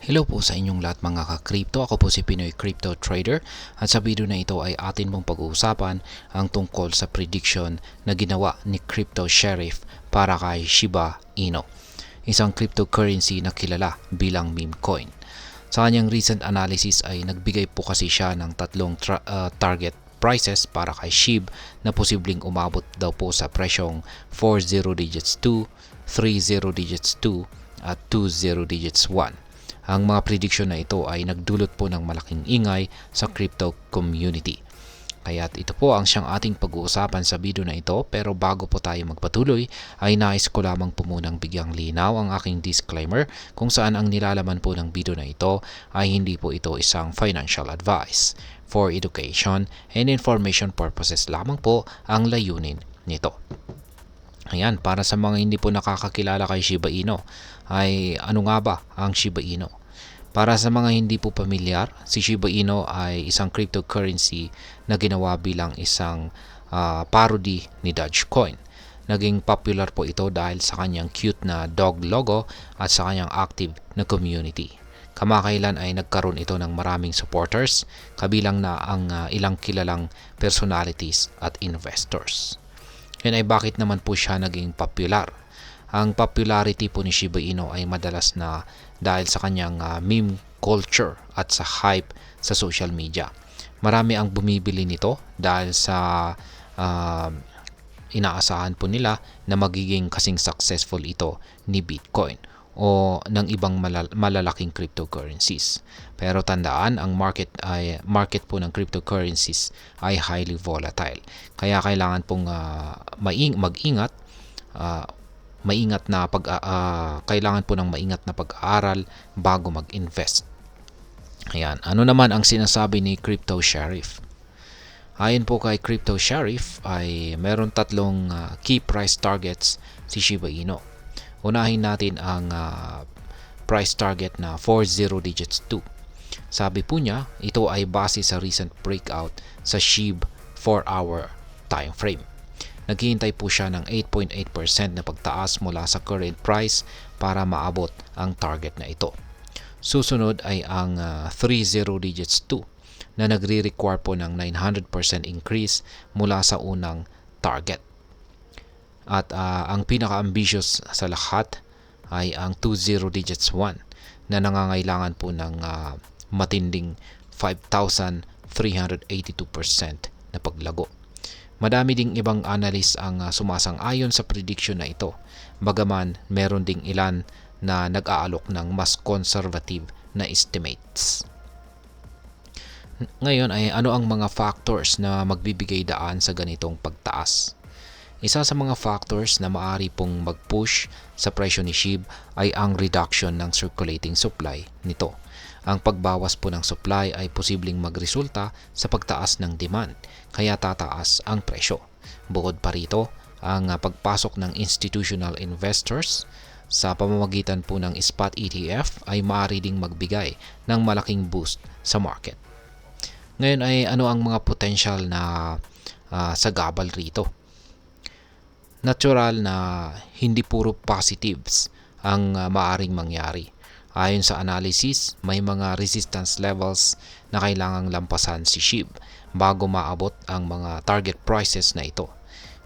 Hello po sa inyong lahat mga ka-crypto. Ako po si Pinoy Crypto Trader at sa video na ito ay atin mong pag-uusapan ang tungkol sa prediction na ginawa ni Crypto Sheriff para kay Shiba Inu, isang cryptocurrency na kilala bilang meme coin. Sa kanyang recent analysis ay nagbigay po kasi siya ng tatlong target prices para kay SHIB na posibleng umabot daw po sa presyong 40 digits 2, 30 digits 2 at 20 digits 1. Ang mga prediction na ito ay nagdulot po ng malaking ingay sa crypto community. Kaya't ito po ang siyang ating pag-uusapan sa video na ito, pero bago po tayo magpatuloy ay nais ko lamang po munang bigyang linaw ang aking disclaimer kung saan ang nilalaman po ng video na ito ay hindi po ito isang financial advice. For education and information purposes lamang po ang layunin nito. Ayan, para sa mga hindi po nakakakilala kay Shiba Inu, ay ano nga ba ang Shiba Inu? Para sa mga hindi po pamilyar, si Shiba Inu ay isang cryptocurrency na ginawa bilang isang parody ni Dogecoin. Naging popular po ito dahil sa kanyang cute na dog logo at sa kanyang active na community. Kamakailan ay nagkaroon ito ng maraming supporters, kabilang na ang ilang kilalang personalities at investors. Yan ay bakit naman po siya naging popular. Ang popularity po ni Shiba Inu ay madalas na dahil sa kanyang meme culture at sa hype sa social media. Marami ang bumibili nito dahil sa inaasahan po nila na magiging kasing successful ito ni Bitcoin o ng ibang malalaking cryptocurrencies. Pero tandaan, ang market po ng cryptocurrencies ay highly volatile. Kaya kailangan pong mag-ingat, kailangan po ng maingat na pag-aaral bago mag-invest. Ayan, ano naman ang sinasabi ni Crypto Sheriff? Ayon po kay Crypto Sheriff ay meron tatlong key price targets si Shiba Inu. Unahin natin ang price target na 40 digits 2. Sabi po niya, ito ay base sa recent breakout sa SHIB 4-hour time frame. Naghihintay po siya ng 8.8% na pagtaas mula sa current price para maabot ang target na ito. Susunod ay ang 30 digits 2 na nagre-require po ng 900% increase mula sa unang target. At ang pinaka-ambitious sa lahat ay ang 20 digits 1 na nangangailangan po ng matinding 5,382% na paglago. Madami ding ibang analyst ang sumasang-ayon sa prediction na ito, bagaman meron ding ilan na nag-aalok ng mas conservative na estimates. Ngayon ay ano ang mga factors na magbibigay daan sa ganitong pagtaas? Isa sa mga factors na maaari pong mag-push sa presyo ni SHIB ay ang reduction ng circulating supply nito. Ang pagbawas po ng supply ay posibleng magresulta sa pagtaas ng demand, kaya tataas ang presyo. Bukod pa rito, ang pagpasok ng institutional investors sa pamamagitan po ng spot ETF ay maaari ding magbigay ng malaking boost sa market. Ngayon ay ano ang mga potential na sagabal rito? Natural na hindi puro positives ang maaring mangyari. Ayon sa analysis, may mga resistance levels na kailangang lampasan si SHIB bago maabot ang mga target prices na ito.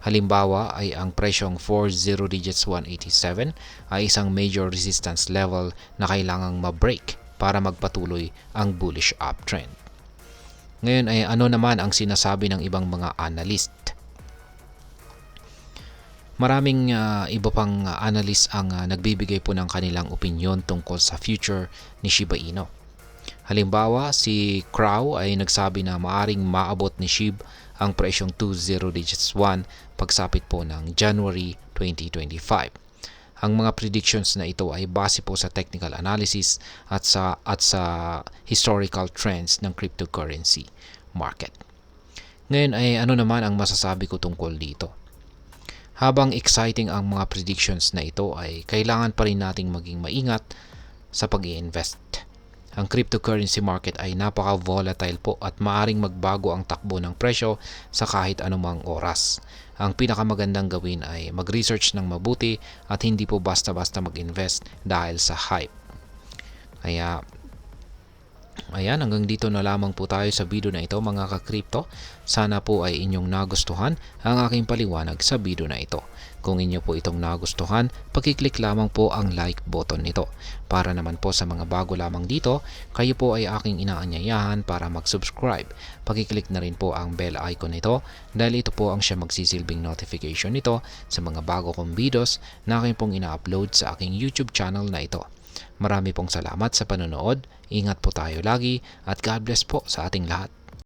Halimbawa ay ang presyong 40 digits 187 ay isang major resistance level na kailangang ma-break para magpatuloy ang bullish uptrend. Ngayon ay ano naman ang sinasabi ng ibang mga analyst? Maraming iba pang analyst ang nagbibigay po ng kanilang opinion tungkol sa future ni Shiba Inu. Halimbawa, si Crow ay nagsabi na maaring maabot ni SHIB ang presyong 20 digits 1 pagsapit po ng January 2025. Ang mga predictions na ito ay base po sa technical analysis at sa historical trends ng cryptocurrency market. Ngayon ay ano naman ang masasabi ko tungkol dito? Habang exciting ang mga predictions na ito ay kailangan pa rin nating maging maingat sa pag-i-invest. Ang cryptocurrency market ay napaka-volatile po at maaring magbago ang takbo ng presyo sa kahit anumang oras. Ang pinakamagandang gawin ay mag-research ng mabuti at hindi po basta-basta mag-invest dahil sa hype. Kaya ayan, hanggang dito na lamang po tayo sa video na ito mga ka-crypto. Sana po ay inyong nagustuhan ang aking paliwanag sa video na ito. Kung inyo po itong nagustuhan, pakiclick lamang po ang like button nito. Para naman po sa mga bago lamang dito, kayo po ay aking inaanyayahan para mag-subscribe. Pakiclick na rin po ang bell icon nito dahil ito po ang siya magsisilbing notification nito sa mga bago kong videos na aking pong ina-upload sa aking YouTube channel na ito. Marami pong salamat sa panonood, ingat po tayo lagi at God bless po sa ating lahat.